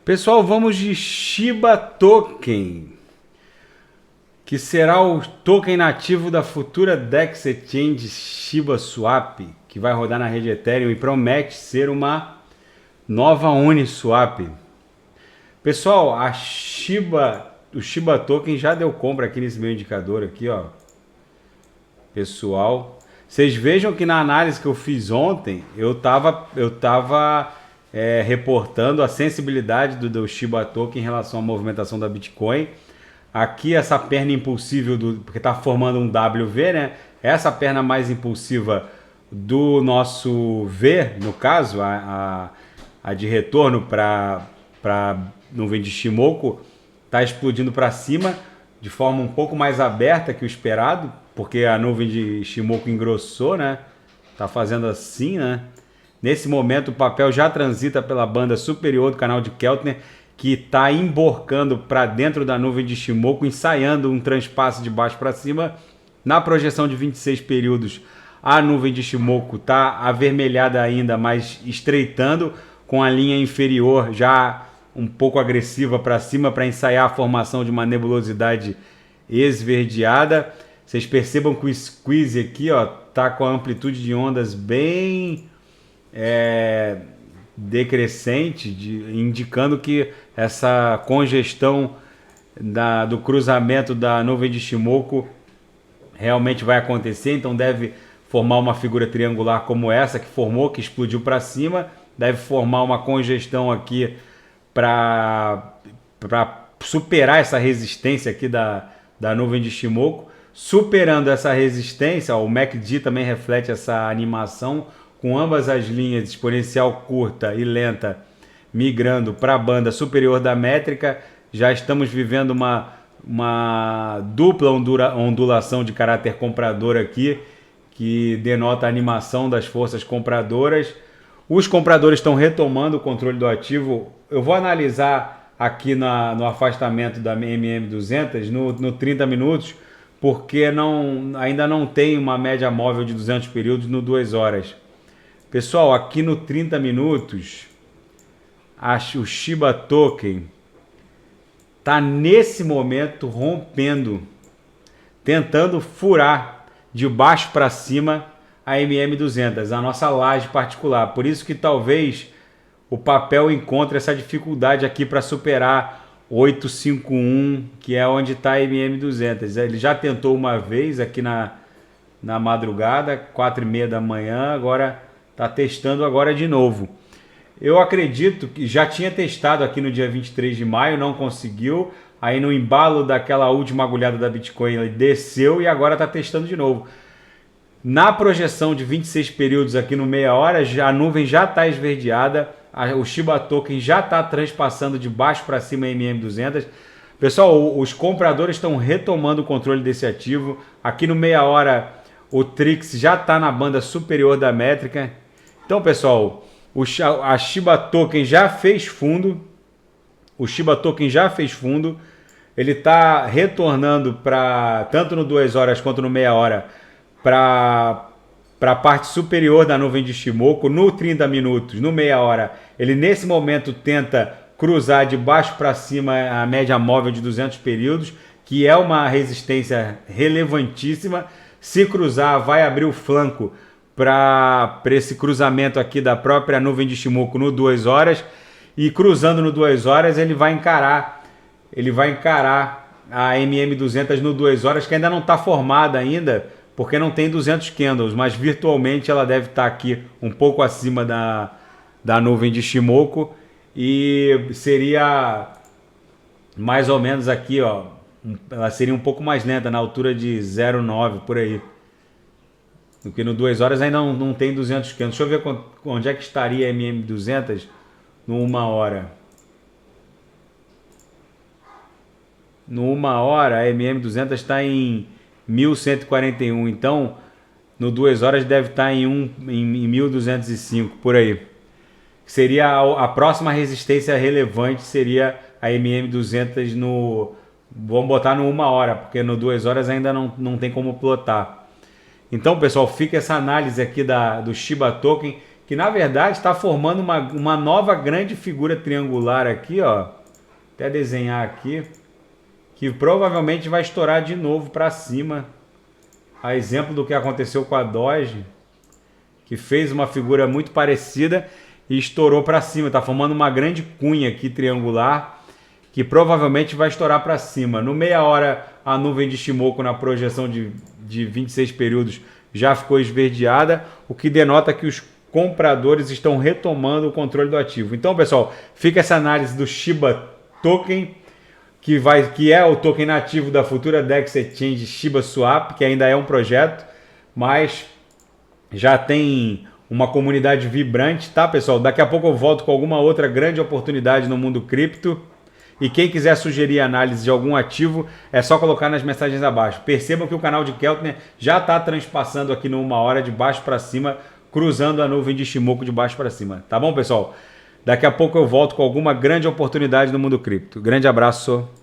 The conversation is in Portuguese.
Pessoal, vamos de Shiba Token, que será o token nativo da futura DEX Exchange Shiba Swap, que vai rodar na rede Ethereum e promete ser uma nova Uniswap. Pessoal, o Shiba Token já deu compra aqui nesse meu indicador aqui, ó. Pessoal, vocês vejam que na análise que eu fiz ontem, eu tava reportando a sensibilidade do Shiba Token em relação à movimentação da Bitcoin. Aqui essa perna impulsiva, porque está formando um WV, né? Essa perna mais impulsiva do nosso V, no caso, a de retorno para nuvem de Shimoku, está explodindo para cima de forma um pouco mais aberta que o esperado, porque a nuvem de Shimoku engrossou, né? Tá fazendo assim, né? Nesse momento o papel já transita pela banda superior do canal de Keltner, que está emborcando para dentro da nuvem de Shimoku, ensaiando um transpasse de baixo para cima. Na projeção de 26 períodos, a nuvem de Shimoku está avermelhada ainda, mas estreitando, com a linha inferior já um pouco agressiva para cima, para ensaiar a formação de uma nebulosidade esverdeada. Vocês percebam que o squeeze aqui está com a amplitude de ondas bem decrescente, indicando que essa congestão do cruzamento da nuvem de Shimoku realmente vai acontecer. Então deve formar uma figura triangular como essa que formou, que explodiu para cima, deve formar uma congestão aqui para superar essa resistência aqui da nuvem de Shimoku. Superando essa resistência, o MACD também reflete essa animação, com ambas as linhas exponencial curta e lenta migrando para a banda superior da métrica. Já estamos vivendo uma dupla ondulação de caráter comprador aqui, que denota a animação das forças compradoras. Os compradores estão retomando o controle do ativo. Eu vou analisar aqui no afastamento da MM200 no 30 minutos, porque ainda não tem uma média móvel de 200 períodos no 2 horas. Pessoal, aqui no 30 minutos, o Shiba Token está nesse momento rompendo, tentando furar de baixo para cima a MM200, a nossa laje particular. Por isso que talvez o papel encontre essa dificuldade aqui para superar 851, que é onde está a MM200. Ele já tentou uma vez aqui na madrugada, 4h30 da manhã, agora está testando agora de novo. Eu acredito que já tinha testado aqui no dia 23 de maio, não conseguiu. Aí no embalo daquela última agulhada da Bitcoin, ele desceu e agora está testando de novo. Na projeção de 26 períodos aqui no meia hora, a nuvem já está esverdeada. O Shiba Token já está transpassando de baixo para cima a MM200. Pessoal, os compradores estão retomando o controle desse ativo. Aqui no meia hora, o Trix já está na banda superior da métrica. Então, pessoal, a Shiba Token já fez fundo. O Shiba Token já fez fundo. Ele está retornando tanto no 2 horas quanto no meia hora para a parte superior da nuvem de Shimoku. No 30 minutos, no meia hora, ele nesse momento tenta cruzar de baixo para cima a média móvel de 200 períodos, que é uma resistência relevantíssima. Se cruzar, vai abrir o flanco para esse cruzamento aqui da própria nuvem de Shimoku no 2 horas. E cruzando no 2 horas, ele vai encarar a MM200 no 2 horas, que ainda não está formada ainda, porque não tem 200 candles, mas virtualmente ela deve estar aqui um pouco acima da nuvem de Shimoku, e seria mais ou menos aqui, ela seria um pouco mais lenta, na altura de 0,9 por aí. Porque no 2 horas ainda não tem 200 candles. Deixa eu ver onde é que estaria a MM200 no 1 hora. No 1 hora a MM200 está em 1141, então no 2 horas deve estar em 1205 por aí. Seria a próxima resistência relevante, seria a MM200 vamos botar no 1 hora, porque no 2 horas ainda não tem como plotar. Então, pessoal, fica essa análise aqui do Shiba Token, que na verdade está formando uma nova grande figura triangular aqui, ó. Até desenhar aqui, que provavelmente vai estourar de novo para cima. A exemplo do que aconteceu com a Doge, que fez uma figura muito parecida e estourou para cima. Está formando uma grande cunha aqui triangular, que provavelmente vai estourar para cima. No meia hora, a nuvem de Shimoku na projeção de 26 períodos já ficou esverdeada, o que denota que os compradores estão retomando o controle do ativo. Então, pessoal, fica essa análise do Shiba Token, que é o token nativo da futura DEX Exchange Shiba Swap, que ainda é um projeto, mas já tem uma comunidade vibrante, tá, pessoal? Daqui a pouco eu volto com alguma outra grande oportunidade no mundo cripto. E quem quiser sugerir análise de algum ativo, é só colocar nas mensagens abaixo. Percebam que o canal de Keltner já está transpassando aqui no 1 hora de baixo para cima, cruzando a nuvem de Shimoku de baixo para cima. Tá bom, pessoal? Daqui a pouco eu volto com alguma grande oportunidade no mundo cripto. Grande abraço.